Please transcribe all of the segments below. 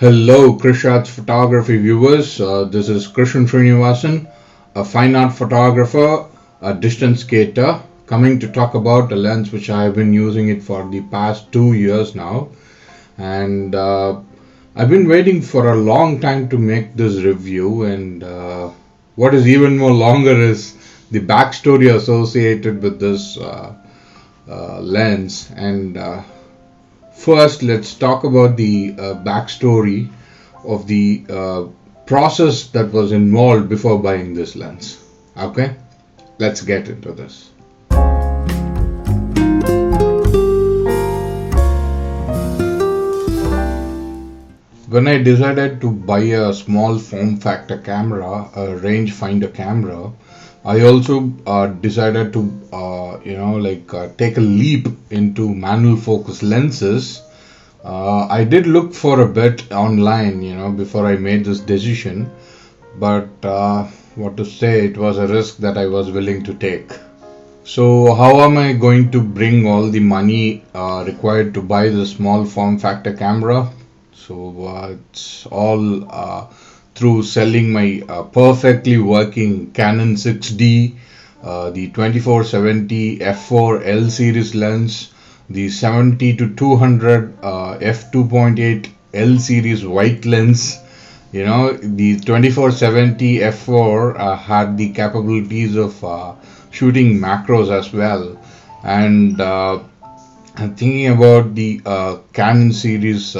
Hello, Krish photography viewers. This is Krishan Srinivasan, a fine art photographer, a distance skater, coming to talk about a lens which I have been using it for the past 2 years now. And I've been waiting for a long time to make this review. And what is even more longer is the backstory associated with this lens. And First, let's talk about the backstory of the process that was involved before buying this lens. Okay, let's get into this. When I decided to buy a small form factor camera, a range finder camera, I also decided to take a leap into manual focus lenses. I did look for a bit online, before I made this decision, but what to say, it was a risk that I was willing to take. So how am I going to bring all the money required to buy the small form factor camera? So it's all through selling my perfectly working Canon 6D, the 2470 f4 L series lens, the 70 to 200 f2.8 L series white lens. The 2470 f4 had the capabilities of shooting macros as well, and I'm thinking about the Canon series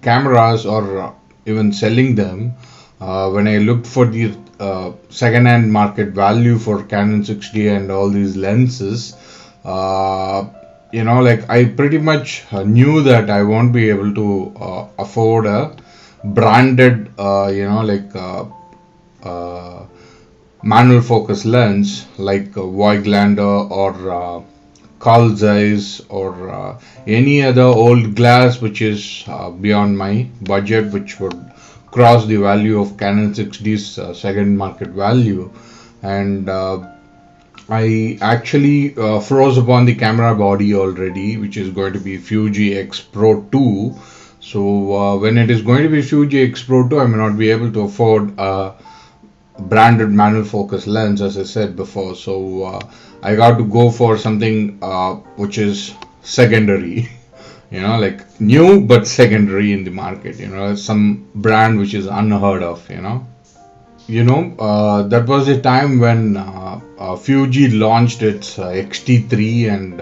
cameras, or even selling them. When I looked for the second-hand market value for Canon 6D and all these lenses, I pretty much knew that I won't be able to afford a branded, manual focus lens like Voigtlander or Carl Zeiss or any other old glass which is beyond my budget, which would cross the value of Canon 6D's second market value. And I actually froze upon the camera body already, which is going to be Fuji X Pro 2. So when it is going to be Fuji X Pro 2, I may not be able to afford a branded manual focus lens, as I said before. So I got to go for something which is secondary, like new but secondary in the market, some brand which is unheard of, that was the time when Fuji launched its XT3, and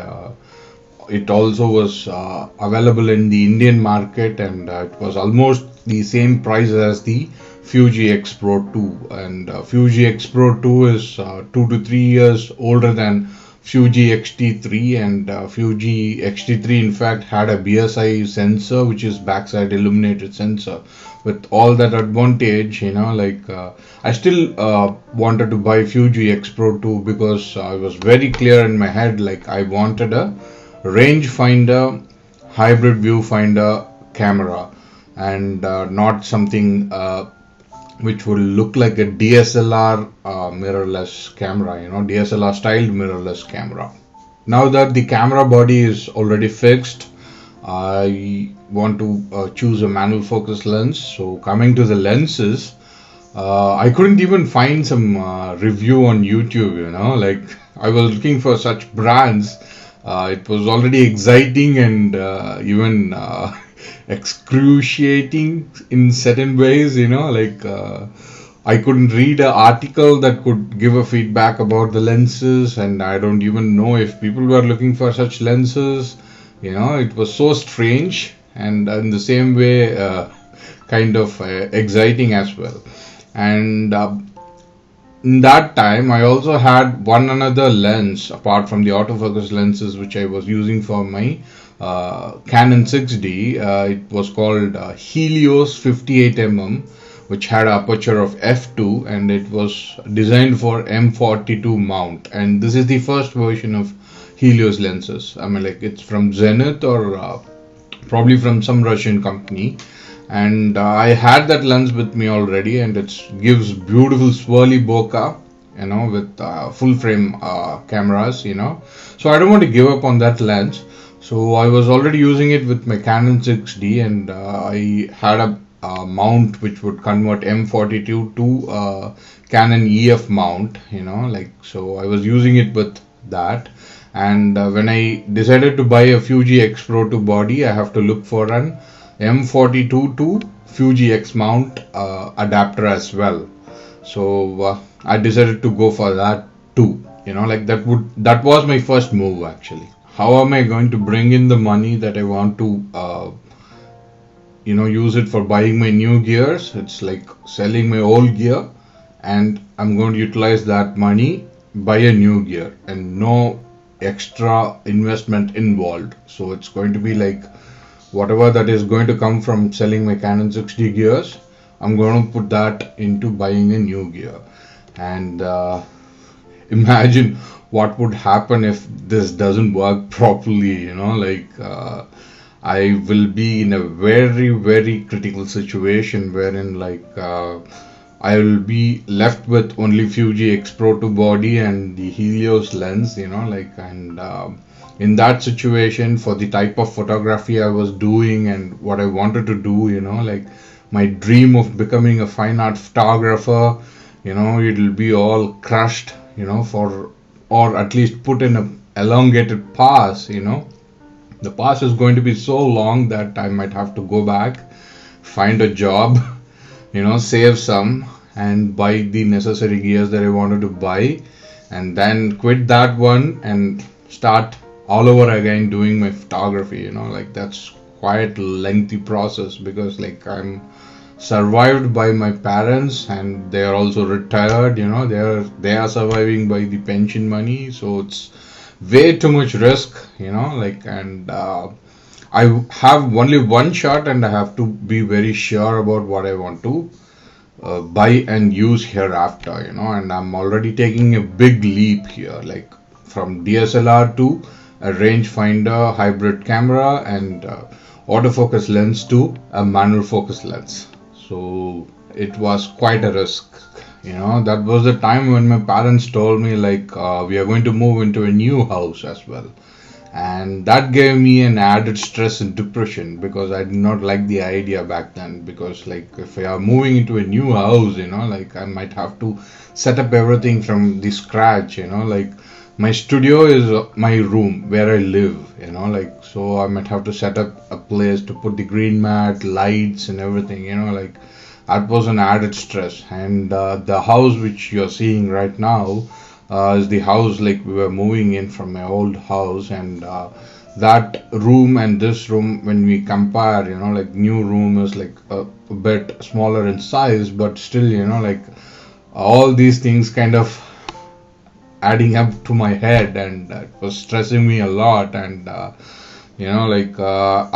it also was available in the Indian market, and it was almost the same price as the Fuji X Pro 2, and Fuji X Pro 2 is 2 to 3 years older than Fuji XT3, and Fuji XT3 in fact had a BSI sensor, which is backside illuminated sensor. With all that advantage, I still wanted to buy Fuji X Pro 2 because I was very clear in my head, like I wanted a rangefinder, hybrid viewfinder camera, and not something which would look like a DSLR mirrorless camera, DSLR styled mirrorless camera. Now that the camera body is already fixed, I want to choose a manual focus lens. So coming to the lenses, I couldn't even find some review on YouTube, I was looking for such brands. It was already exciting and even excruciating in certain ways, I couldn't read an article that could give a feedback about the lenses, and I don't even know if people were looking for such lenses. It was so strange, and in the same way kind of exciting as well. And in that time I also had one another lens apart from the autofocus lenses which I was using for my Canon 6D. It was called Helios 58mm, which had an aperture of f2, and it was designed for M42 mount. And this is the first version of Helios lenses. It's from Zenith or probably from some Russian company. And I had that lens with me already, and it gives beautiful swirly bokeh, with full frame cameras, So I don't want to give up on that lens. So I was already using it with my Canon 6D, and I had a mount which would convert M42 to Canon EF mount, so I was using it with that. And when I decided to buy a Fuji X Pro 2 body, I have to look for an M42 to Fuji X mount adapter as well. So I decided to go for that too. That was my first move actually. How am I going to bring in the money that I want to use it for buying my new gears? It's like selling my old gear, and I'm going to utilize that money, buy a new gear, and no extra investment involved. So it's going to be like whatever that is going to come from selling my Canon 60 gears, I'm going to put that into buying a new gear. And imagine what would happen if this doesn't work properly. I will be in a very, very critical situation wherein I will be left with only Fuji X Pro 2 body and the Helios lens, and in that situation, for the type of photography I was doing and what I wanted to do, my dream of becoming a fine art photographer, it'll be all crushed, or at least put in a elongated pass. The pass is going to be so long that I might have to go back, find a job, save some, and buy the necessary gears that I wanted to buy, and then quit that one and start all over again doing my photography. That's quite a lengthy process, because I'm survived by my parents, and they are also retired. They are surviving by the pension money, so it's way too much risk. And I have only one shot, and I have to be very sure about what I want to buy and use hereafter. And I'm already taking a big leap here, from DSLR to a rangefinder hybrid camera, and autofocus lens to a manual focus lens. So it was quite a risk. That was the time when my parents told me we are going to move into a new house as well. And that gave me an added stress and depression, because I did not like the idea back then. Because if I are moving into a new house, I might have to set up everything from the scratch. My studio is my room where I live. So I might have to set up a place to put the green mat, lights, and everything. That was an added stress. And the house which you're seeing right now is the house we were moving in from my old house. And that room and this room, when we compare, new room is a bit smaller in size, but still, all these things kind of adding up to my head, and it was stressing me a lot. And I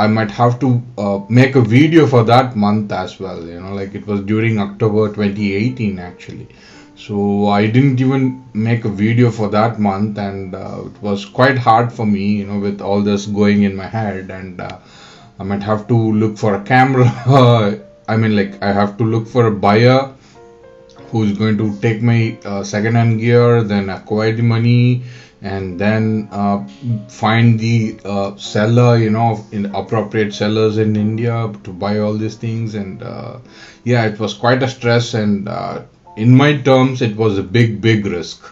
might have to make a video for that month as well. It was during October 2018 actually. So I didn't even make a video for that month, and it was quite hard for me, with all this going in my head. And I might have to look for a camera. I have to look for a buyer who's going to take my second-hand gear, then acquire the money, and then find the seller, in appropriate sellers in India to buy all these things. And it was quite a stress, and in my terms, it was a big risk.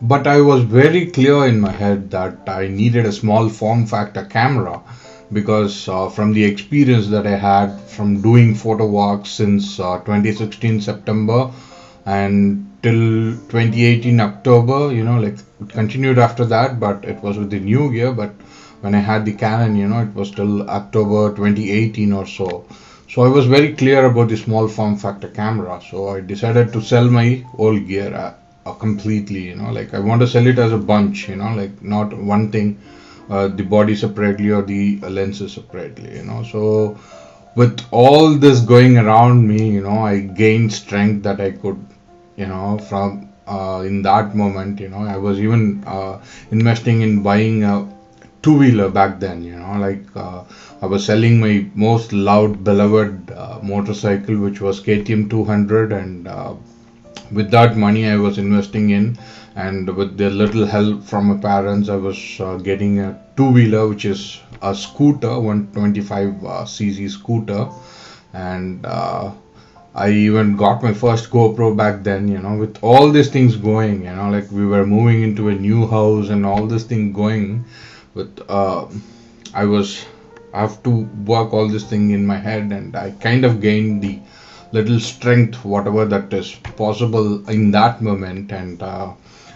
But I was very clear in my head that I needed a small form factor camera, because from the experience that I had from doing photo walks since 2016 September and till 2018 October, it continued after that, but it was with the new gear. But when I had the Canon, it was till October 2018 or so. So I was very clear about the small form factor camera. So I decided to sell my old gear completely. I want to sell it as a bunch. Not one thing, the body separately or the lenses separately. So with all this going around me, I gained strength that I could, from in that moment. I was even investing in buying a two-wheeler back then. I was selling my most loved, beloved motorcycle, which was KTM 200, and with that money I was investing in, and with the little help from my parents, I was getting a two-wheeler, which is a scooter, 125cc scooter, and I even got my first GoPro back then, with all these things going, like we were moving into a new house and all this thing going with, I was, I have to work all this thing in my head, and I kind of gained the little strength, whatever that is possible in that moment, and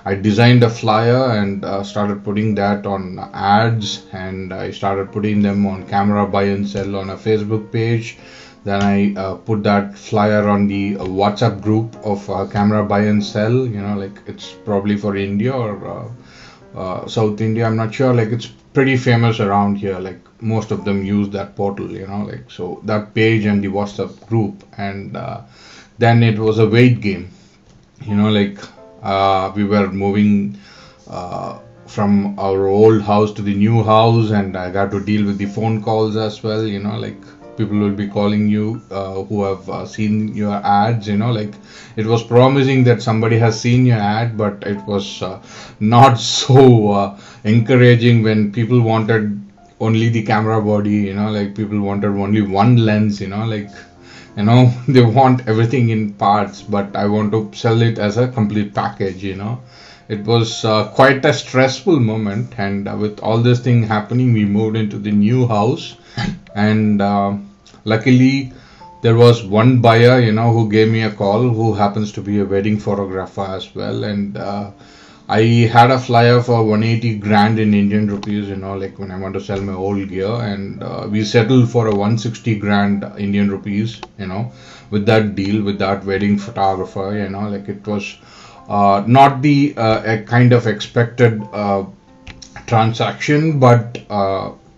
I designed a flyer and started putting that on ads, and I started putting them on camera buy and sell on a Facebook page. Then I put that flyer on the WhatsApp group of camera buy and sell, like it's probably for India or South India, I'm not sure, like it's pretty famous around here, like most of them use that portal, like so that page and the WhatsApp group. And then it was a wait game, like we were moving from our old house to the new house, and I got to deal with the phone calls as well, like people will be calling you who have seen your ads, like it was promising that somebody has seen your ad, but it was not so encouraging when people wanted only the camera body, like people wanted only one lens, like they want everything in parts, but I want to sell it as a complete package. It was quite a stressful moment, and with all this thing happening, we moved into the new house, and luckily there was one buyer, who gave me a call, who happens to be a wedding photographer as well, and I had a flyer for 180 grand in Indian rupees, like when I want to sell my old gear, and we settled for a 160 grand Indian rupees, with that deal, with that wedding photographer, like it was not the a kind of expected transaction, but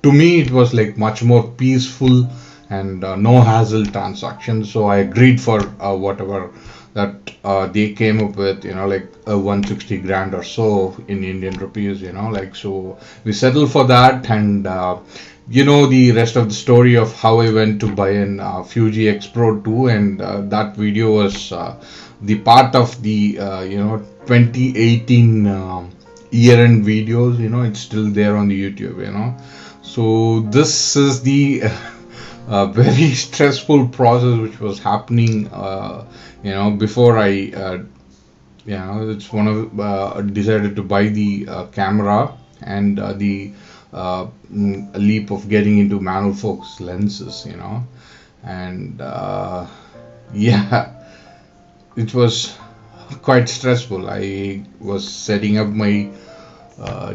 to me it was like much more peaceful and no hassle transaction. So I agreed for whatever that they came up with, like 160 grand or so in Indian rupees, like so we settled for that, and the rest of the story of how I went to buy an Fuji X Pro 2, and that video was the part of the 2018 year-end videos. It's still there on the YouTube. So this is the very stressful process which was happening before I it's one of decided to buy the camera, and the leap of getting into manual focus lenses, and yeah, it was quite stressful. I was setting up my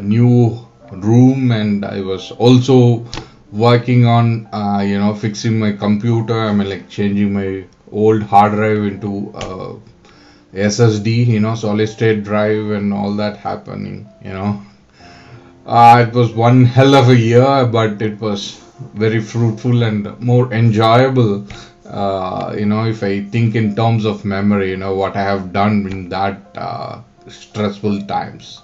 new room, and I was also working on fixing my computer. I mean, like changing my old hard drive into SSD, solid state drive, and all that happening. It was one hell of a year, but it was very fruitful and more enjoyable. If I think in terms of memory, what I have done in that stressful times.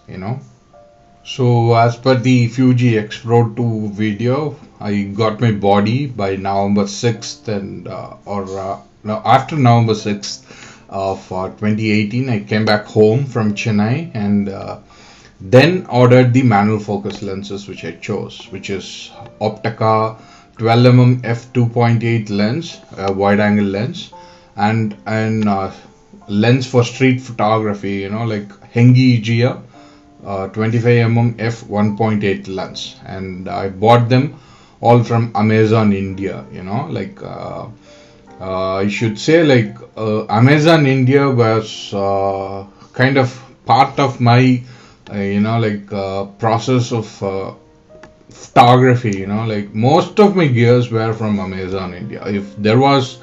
So as per the Fuji X Pro 2 video, I got my body by November 6th, and no, after November 6th of 2018, I came back home from Chennai, and then ordered the manual focus lenses which I chose, which is Opteka 12mm f2.8 lens, wide angle lens, and lens for street photography, like Hengi Gia 25mm f1.8 lens, and I bought them all from Amazon India. Like I should say, like Amazon India was kind of part of my process of photography. Like most of my gears were from Amazon India. If there was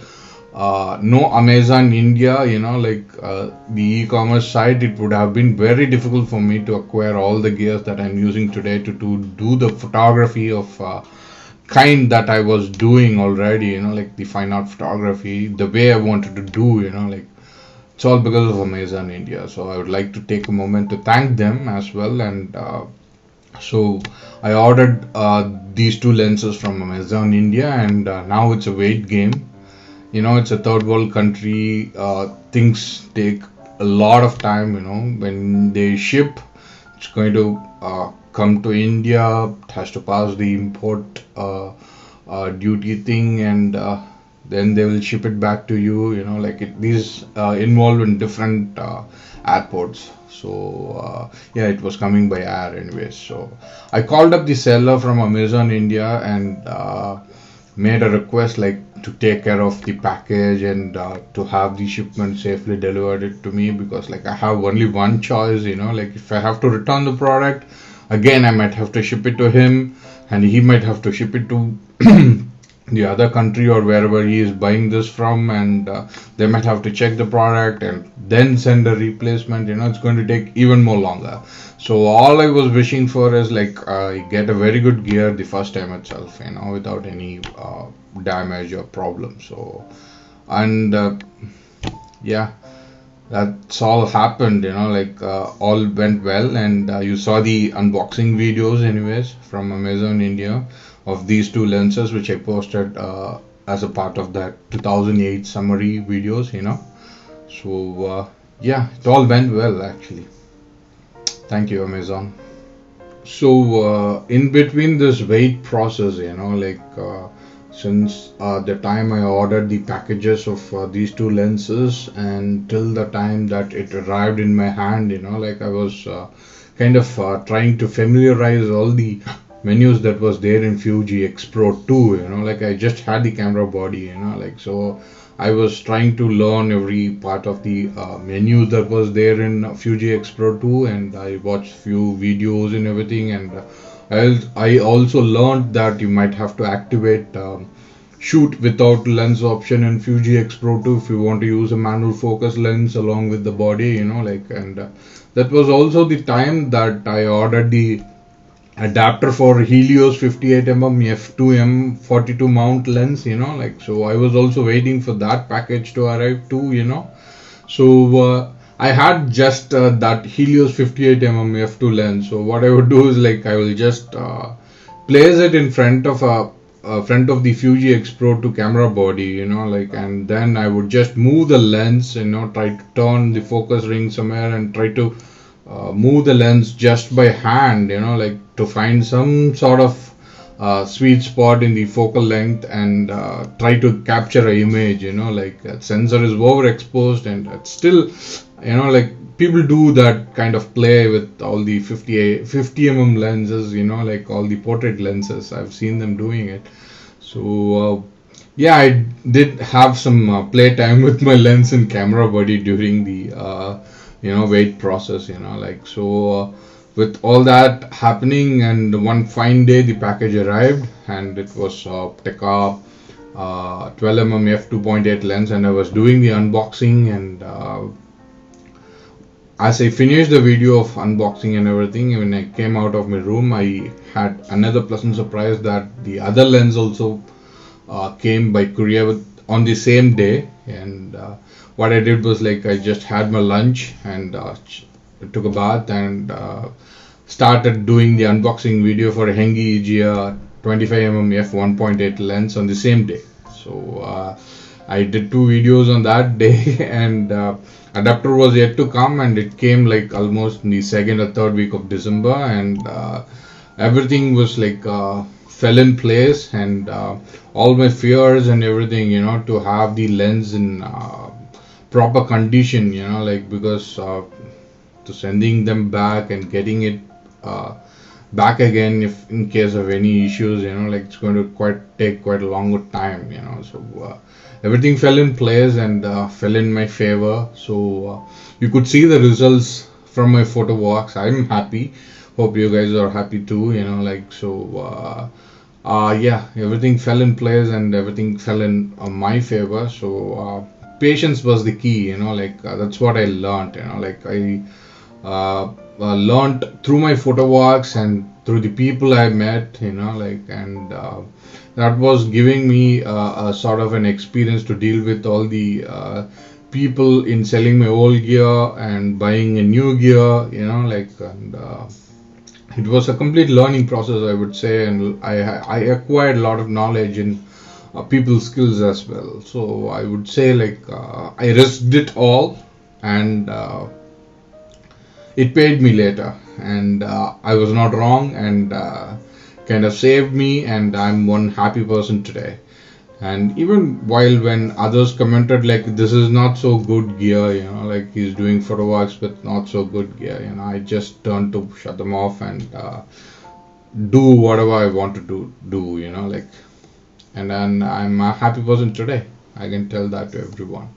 no Amazon India, the e-commerce site, it would have been very difficult for me to acquire all the gears that I'm using today to do the photography of kind that I was doing already, like the fine art photography, the way I wanted to do, like it's all because of Amazon India. So I would like to take a moment to thank them as well. And so I ordered these two lenses from Amazon India, and now it's a wait game. It's a third world country. Things take a lot of time, when they ship it's going to come to India. It has to pass the import duty thing, and then they will ship it back to you. Like these involved in different airports. So yeah, it was coming by air anyways. So I called up the seller from Amazon India and made a request like to take care of the package and to have the shipment safely delivered it to me, because like I have only one choice. Like if I have to return the product, again I might have to ship it to him, and he might have to ship it to the other country or wherever he is buying this from, and they might have to check the product and then send a replacement. It's going to take even more longer. So all I was wishing for is like I get a very good gear the first time itself, without any damage or problem. So, and yeah, that's all happened. Like all went well, and you saw the unboxing videos anyways from Amazon India of these two lenses, which I posted as a part of that 2008 summary videos. So yeah, it all went well actually. Thank you, Amazon. So in between this wait process, like since the time I ordered the packages of these two lenses and till the time that it arrived in my hand, like I was kind of trying to familiarize all the menus that was there in Fuji X Pro 2. Like I just had the camera body, like so I was trying to learn every part of the menu that was there in Fuji X Pro 2, and I watched few videos and everything, and I also learned that you might have to activate shoot without lens option in Fuji X Pro 2 if you want to use a manual focus lens along with the body, like, and that was also the time that I ordered the adapter for Helios 58mm f2 42 mount lens. Like so I was also waiting for that package to arrive too. So I had just that Helios 58mm f2 lens. So what I would do is like I will just place it in front of the Fuji X Pro 2 camera body, like, and then I would just move the lens, try to turn the focus ring somewhere and try to move the lens just by hand, like to find some sort of sweet spot in the focal length and try to capture an image. Like that sensor is overexposed and it's still, like people do that kind of play with all the 50mm lenses, like all the portrait lenses. I've seen them doing it. So yeah, I did have some play time with my lens and camera body during the wait process. Like so with all that happening, and one fine day the package arrived and it was Opteka 12mm f2.8 lens, and I was doing the unboxing, and as I finished the video of unboxing and everything, when I came out of my room, I had another pleasant surprise that the other lens also came by courier on the same day. And what I did was like I just had my lunch and took a bath and started doing the unboxing video for a Hengi Gia 25mm f1.8 lens on the same day. So I did two videos on that day, and adapter was yet to come, and it came like almost in the second or third week of December, and everything was like fell in place, and all my fears and everything, to have the lens in proper condition, like because to sending them back and getting it back again if in case of any issues, like it's going to take quite a longer time, so everything fell in place and fell in my favor. So you could see the results from my photo walks. I'm happy, hope you guys are happy too, like so yeah, everything fell in place and everything fell in my favor. So patience was the key, like that's what I learned, like I learned through my photo walks and through the people I met, like, and that was giving me a sort of an experience to deal with all the people in selling my old gear and buying a new gear, like, and it was a complete learning process, I would say, and I acquired a lot of knowledge in people's skills as well. So I would say like I risked it all, and it paid me later, and I was not wrong, and kind of saved me, and I'm one happy person today. And even while when others commented like this is not so good gear, like he's doing photo walks with not so good gear, I just turned to shut them off and do whatever I want to do, like, and then I'm a happy person today. I can tell that to everyone.